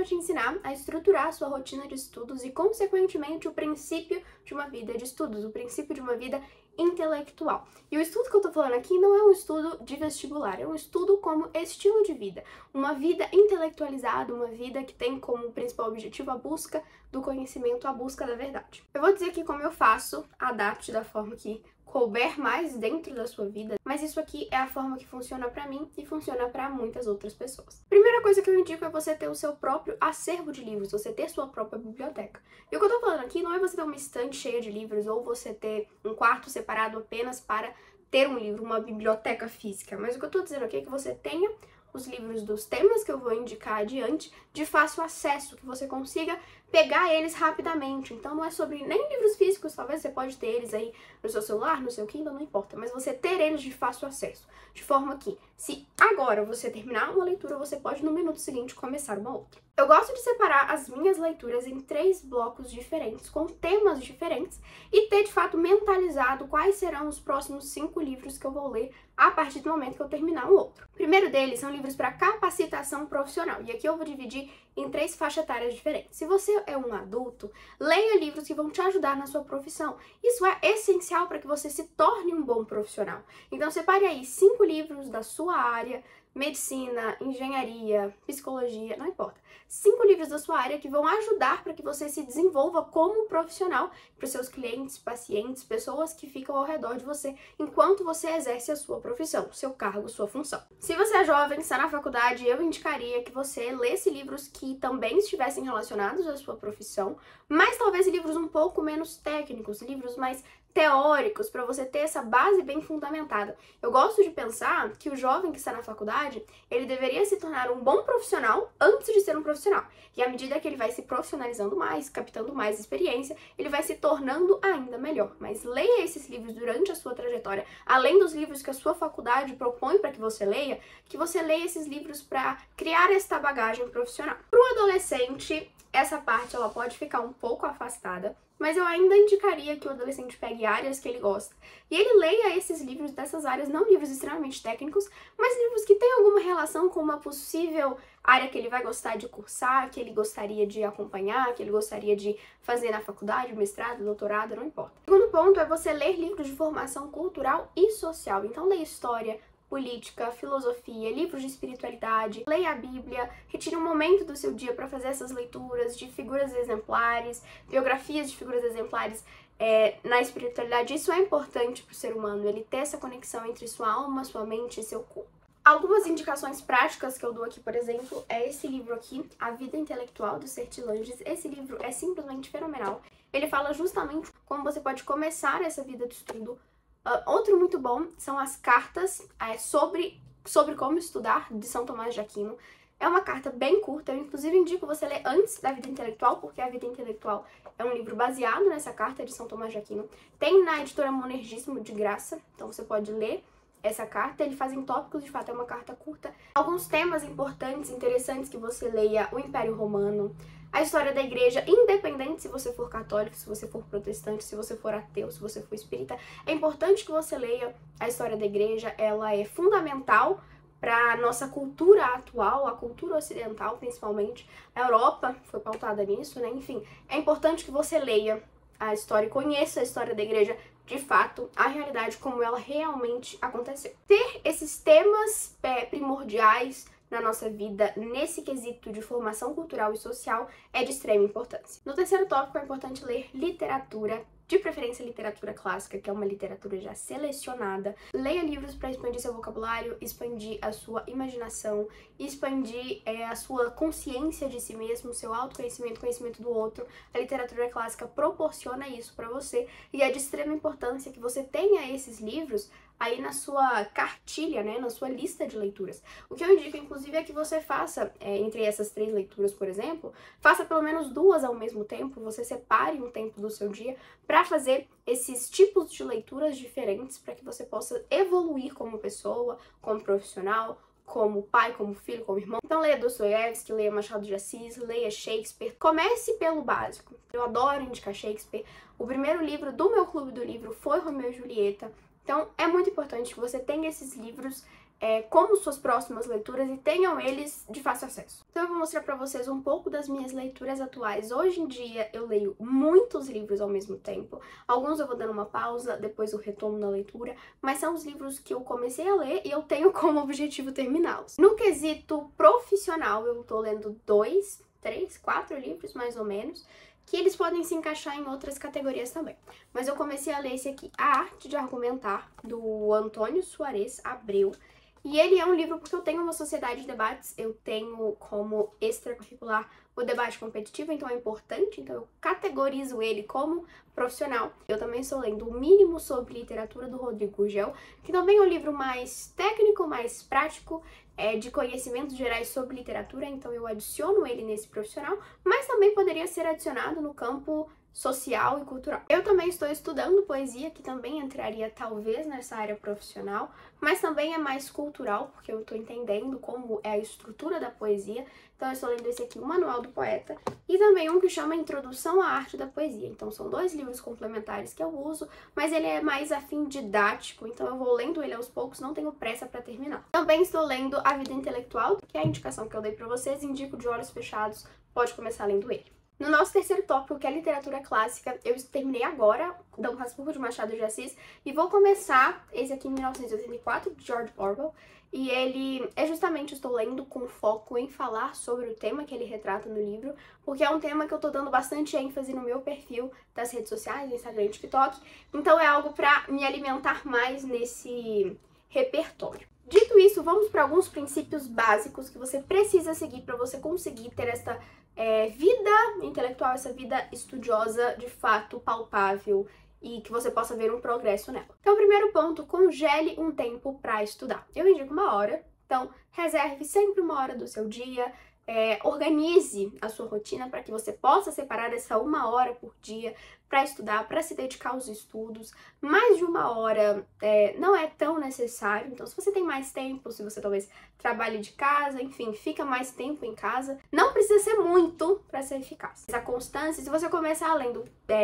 vou te ensinar a estruturar a sua rotina de estudos e, consequentemente, o princípio de uma vida de estudos, o princípio de uma vida intelectual. E o estudo que eu tô falando aqui não é um estudo de vestibular, é um estudo como estilo de vida. Uma vida intelectualizada, uma vida que tem como principal objetivo a busca do conhecimento, a busca da verdade. Eu vou dizer aqui como eu faço, adapte da forma que couber mais dentro da sua vida, mas isso aqui é a forma que funciona pra mim e funciona pra muitas outras pessoas. Primeira coisa que eu indico é você ter o seu próprio acervo de livros, você ter sua própria biblioteca. E o que eu tô falando aqui não é você ter uma estante cheia de livros ou você ter um quarto separado apenas para ter um livro, uma biblioteca física, mas o que eu tô dizendo aqui é que você tenha os livros dos temas que eu vou indicar adiante de fácil acesso, que você consiga pegar eles rapidamente. Então não é sobre nem livros físicos, talvez você pode ter eles aí no seu celular, no seu Kindle, não importa, mas você ter eles de fácil acesso, de forma que se agora você terminar uma leitura, você pode no minuto seguinte começar uma outra. Eu gosto de separar as minhas leituras em 3 blocos diferentes, com temas diferentes, e ter de fato mentalizado quais serão os próximos 5 livros que eu vou ler a partir do momento que eu terminar um outro. O primeiro deles são livros para capacitação profissional, e aqui eu vou dividir em 3 faixas etárias diferentes. Se você é um adulto, leia livros que vão te ajudar na sua profissão. Isso é essencial para que você se torne um bom profissional. Então separe aí 5 livros da sua área, medicina, engenharia, psicologia, não importa. 5 livros da sua área que vão ajudar para que você se desenvolva como profissional para os seus clientes, pacientes, pessoas que ficam ao redor de você enquanto você exerce a sua profissão, seu cargo, sua função. Se você é jovem, está na faculdade, eu indicaria que você lesse livros que também estivessem relacionados à sua profissão, mas talvez livros um pouco menos técnicos, livros mais teóricos, para você ter essa base bem fundamentada. Eu gosto de pensar que o jovem que está na faculdade, ele deveria se tornar um bom profissional antes de ser um profissional. E à medida que ele vai se profissionalizando mais, captando mais experiência, ele vai se tornando ainda melhor. Mas leia esses livros durante a sua trajetória, além dos livros que a sua faculdade propõe para que você leia esses livros para criar esta bagagem profissional. Para o adolescente, essa parte ela pode ficar um pouco afastada, mas eu ainda indicaria que o adolescente pegue áreas que ele gosta e ele leia esses livros dessas áreas, não livros extremamente técnicos, mas livros que têm alguma relação com uma possível área que ele vai gostar de cursar, que ele gostaria de acompanhar, que ele gostaria de fazer na faculdade, mestrado, doutorado, não importa. O segundo ponto é você ler livros de formação cultural e social. Então leia história, política, filosofia, livros de espiritualidade, leia a Bíblia, retire um momento do seu dia para fazer essas leituras de figuras exemplares, biografias de figuras exemplares na espiritualidade. Isso é importante para o ser humano, ele ter essa conexão entre sua alma, sua mente e seu corpo. Algumas indicações práticas que eu dou aqui, por exemplo, é esse livro aqui, A Vida Intelectual, do Sertilanges. Esse livro é simplesmente fenomenal. Ele fala justamente como você pode começar essa vida de estudo. Outro muito bom são as cartas sobre como estudar, de São Tomás de Aquino. É uma carta bem curta, eu inclusive indico você ler antes da Vida Intelectual, porque a Vida Intelectual é um livro baseado nessa carta de São Tomás de Aquino. Tem na editora Monergismo de graça, então você pode ler essa carta. Ele faz em tópicos, de fato é uma carta curta. Alguns temas importantes, interessantes que você leia: o Império Romano, a história da igreja, independente se você for católico, se você for protestante, se você for ateu, se você for espírita, é importante que você leia a história da igreja. Ela é fundamental para a nossa cultura atual, a cultura ocidental principalmente. A Europa foi pautada nisso, né? Enfim, é importante que você leia a história e conheça a história da igreja, de fato, a realidade como ela realmente aconteceu. Ter esses temas primordiais na nossa vida, nesse quesito de formação cultural e social, é de extrema importância. No terceiro tópico, é importante ler literatura, de preferência literatura clássica, que é uma literatura já selecionada. Leia livros para expandir seu vocabulário, expandir a sua imaginação, expandir a sua consciência de si mesmo, seu autoconhecimento, conhecimento do outro. A literatura clássica proporciona isso para você e é de extrema importância que você tenha esses livros aí na sua cartilha, né, na sua lista de leituras. O que eu indico, inclusive, é que você faça, entre essas 3 leituras, por exemplo, faça pelo menos 2 ao mesmo tempo, você separe um tempo do seu dia para fazer esses tipos de leituras diferentes, para que você possa evoluir como pessoa, como profissional, como pai, como filho, como irmão. Então leia Dostoiévski, leia Machado de Assis, leia Shakespeare. Comece pelo básico. Eu adoro indicar Shakespeare. O primeiro livro do meu clube do livro foi Romeu e Julieta. Então, é muito importante que você tenha esses livros como suas próximas leituras e tenham eles de fácil acesso. Então eu vou mostrar pra vocês um pouco das minhas leituras atuais. Hoje em dia eu leio muitos livros ao mesmo tempo. Alguns eu vou dando uma pausa, depois eu retomo na leitura, mas são os livros que eu comecei a ler e eu tenho como objetivo terminá-los. No quesito profissional, eu tô lendo 2, 3, 4 livros mais ou menos, que eles podem se encaixar em outras categorias também. Mas eu comecei a ler esse aqui, A Arte de Argumentar, do Antônio Soares Abreu. E ele é um livro porque eu tenho uma sociedade de debates, eu tenho como extracurricular o debate competitivo, então é importante, então eu categorizo ele como profissional. Eu também estou lendo O Mínimo sobre Literatura, do Rodrigo Gurgel, que também é um livro mais técnico, mais prático, de conhecimentos gerais sobre literatura, então eu adiciono ele nesse profissional, mas também poderia ser adicionado no campo social e cultural. Eu também estou estudando poesia, que também entraria talvez nessa área profissional, mas também é mais cultural, porque eu estou entendendo como é a estrutura da poesia. Então eu estou lendo esse aqui, O Manual do Poeta, e também um que chama Introdução à Arte da Poesia. Então são 2 livros complementares que eu uso, mas ele é mais afim didático, então eu vou lendo ele aos poucos, não tenho pressa para terminar. Também estou lendo A Vida Intelectual, que é a indicação que eu dei para vocês, indico de olhos fechados, pode começar lendo ele. No nosso terceiro tópico, que é literatura clássica, eu terminei agora Dom Casmurro de Machado de Assis e vou começar esse aqui em 1984, de George Orwell. E ele é justamente, estou lendo com foco em falar sobre o tema que ele retrata no livro, porque é um tema que eu tô dando bastante ênfase no meu perfil das redes sociais, Instagram e TikTok, então é algo pra me alimentar mais nesse repertório. Dito isso, vamos para alguns princípios básicos que você precisa seguir para você conseguir ter essa vida intelectual, essa vida estudiosa de fato palpável e que você possa ver um progresso nela. Então, primeiro ponto, congele um tempo para estudar. Eu indico 1 hora, então reserve sempre 1 hora do seu dia, organize a sua rotina para que você possa separar essa 1 hora por dia para estudar, para se dedicar aos estudos. Mais de 1 hora não é tão necessário, então se você tem mais tempo, se você talvez trabalhe de casa, enfim, fica mais tempo em casa, não precisa ser muito para ser eficaz. A constância, se você começar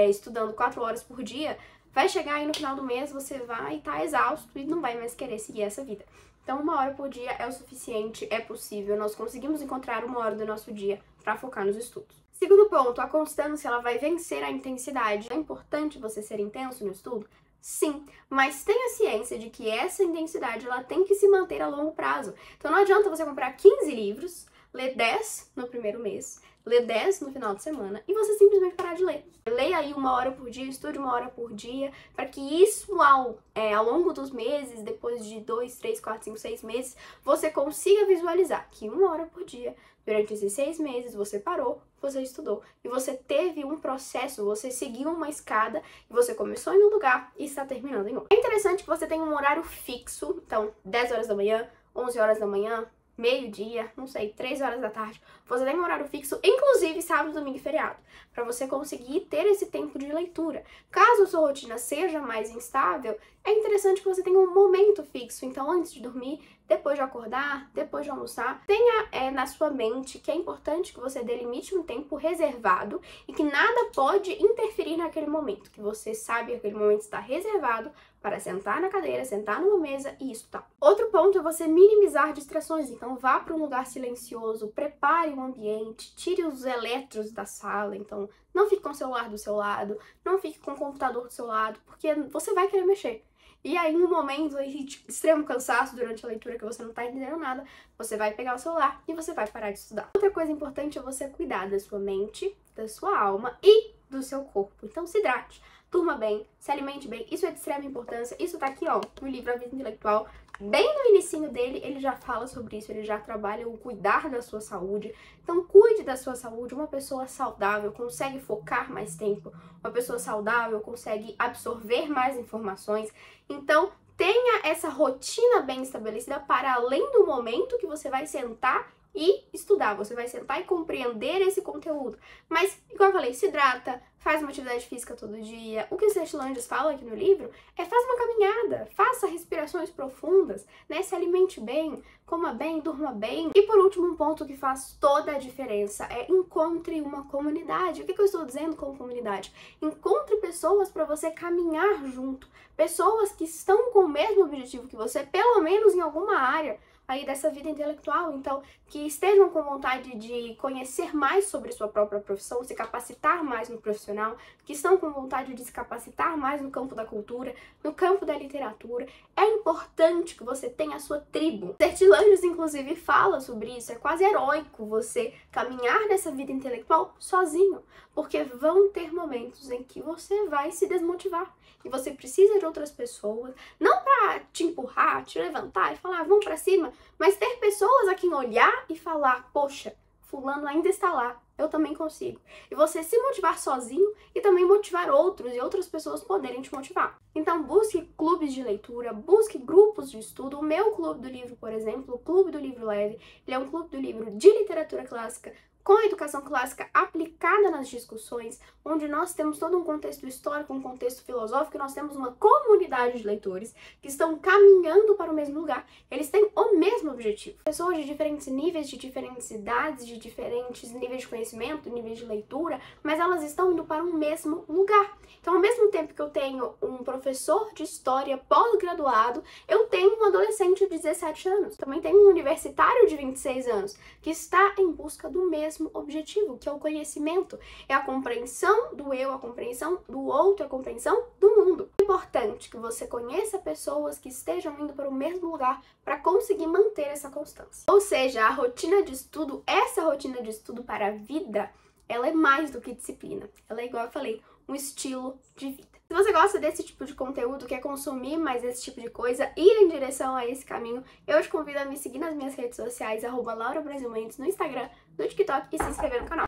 estudando 4 horas por dia, vai chegar aí no final do mês, você vai estar exausto e não vai mais querer seguir essa vida. Então 1 hora por dia é o suficiente, é possível, nós conseguimos encontrar 1 hora do nosso dia para focar nos estudos. Segundo ponto, a constância ela vai vencer a intensidade. É importante você ser intenso no estudo? Sim, mas tenha ciência de que essa intensidade ela tem que se manter a longo prazo. Então não adianta você comprar 15 livros, ler 10 no primeiro mês, ler 10 no final de semana e você simplesmente parar de ler. Leia aí 1 hora por dia, estude 1 hora por dia, para que isso ao longo dos meses, depois de 2, 3, 4, 5, 6 meses, você consiga visualizar que 1 hora por dia, durante esses 6 meses, você parou, você estudou e você teve um processo, você seguiu uma escada e você começou em um lugar e está terminando em outro. É interessante que você tenha um horário fixo, então 10 horas da manhã, 11 horas da manhã, meio-dia, não sei, 3 horas da tarde, você tem um horário fixo, inclusive sábado, domingo e feriado, para você conseguir ter esse tempo de leitura. Caso a sua rotina seja mais instável, é interessante que você tenha um momento fixo, então antes de dormir, depois de acordar, depois de almoçar, tenha na sua mente que é importante que você delimite um tempo reservado e que nada pode interferir naquele momento, que você sabe que aquele momento está reservado para sentar na cadeira, sentar numa mesa e estudar. Outro ponto é você minimizar distrações, então vá para um lugar silencioso, prepare um ambiente, tire os eletros da sala, então não fique com o celular do seu lado, não fique com o computador do seu lado, porque você vai querer mexer. E aí, em um momento de extremo cansaço durante a leitura que você não tá entendendo nada, você vai pegar o celular e você vai parar de estudar. Outra coisa importante é você cuidar da sua mente, da sua alma e do seu corpo. Então se hidrate, durma bem, se alimente bem, isso é de extrema importância. Isso tá aqui, ó, no livro A Vida Intelectual. Bem no inicinho dele, ele já fala sobre isso, ele já trabalha o cuidar da sua saúde. Então, cuide da sua saúde. Uma pessoa saudável consegue focar mais tempo. Uma pessoa saudável consegue absorver mais informações. Então, tenha essa rotina bem estabelecida para além do momento que você vai sentar e estudar, você vai sentar e compreender esse conteúdo. Mas, igual eu falei, se hidrata, faz uma atividade física todo dia. O que os 7 Langes falam aqui no livro é faz uma caminhada, faça respirações profundas, né? Se alimente bem, coma bem, durma bem. E por último, um ponto que faz toda a diferença é encontre uma comunidade. O que eu estou dizendo com comunidade? Encontre pessoas para você caminhar junto, pessoas que estão com o mesmo objetivo que você, pelo menos em alguma área aí dessa vida intelectual, então que estejam com vontade de conhecer mais sobre sua própria profissão, se capacitar mais no profissional, que estão com vontade de se capacitar mais no campo da cultura, no campo da literatura. É importante que você tenha a sua tribo. 7 Langes, inclusive, fala sobre isso, é quase heróico você caminhar nessa vida intelectual sozinho, porque vão ter momentos em que você vai se desmotivar e você precisa de outras pessoas, não para te empurrar, te levantar e falar, vamos para cima, mas ter pessoas a quem olhar e falar, poxa, fulano ainda está lá, eu também consigo. E você se motivar sozinho e também motivar outros e outras pessoas poderem te motivar. Então busque clubes de leitura, busque grupos de estudo. O meu clube do livro, por exemplo, o Clube do Livro Leve, ele é um clube do livro de literatura clássica, com a educação clássica aplicada nas discussões, onde nós temos todo um contexto histórico, um contexto filosófico, e nós temos uma comunidade de leitores que estão caminhando para o mesmo lugar. Eles têm o mesmo objetivo. Pessoas de diferentes níveis, de diferentes idades, de diferentes níveis de conhecimento, níveis de leitura, mas elas estão indo para o mesmo lugar. Então, ao mesmo tempo que eu tenho um professor de história pós-graduado, eu tenho um adolescente de 17 anos. Também tenho um universitário de 26 anos, que está em busca do mesmo objetivo, que é o conhecimento, é a compreensão do eu, a compreensão do outro, a compreensão do mundo. É importante que você conheça pessoas que estejam indo para o mesmo lugar para conseguir manter essa constância. Ou seja, a rotina de estudo, essa rotina de estudo para a vida, ela é mais do que disciplina. Ela é, igual eu falei, um estilo de vida. Se você gosta desse tipo de conteúdo, quer consumir mais esse tipo de coisa, ir em direção a esse caminho, eu te convido a me seguir nas minhas redes sociais, @LauraBrasilMendes, no Instagram, no TikTok e se inscrever no canal.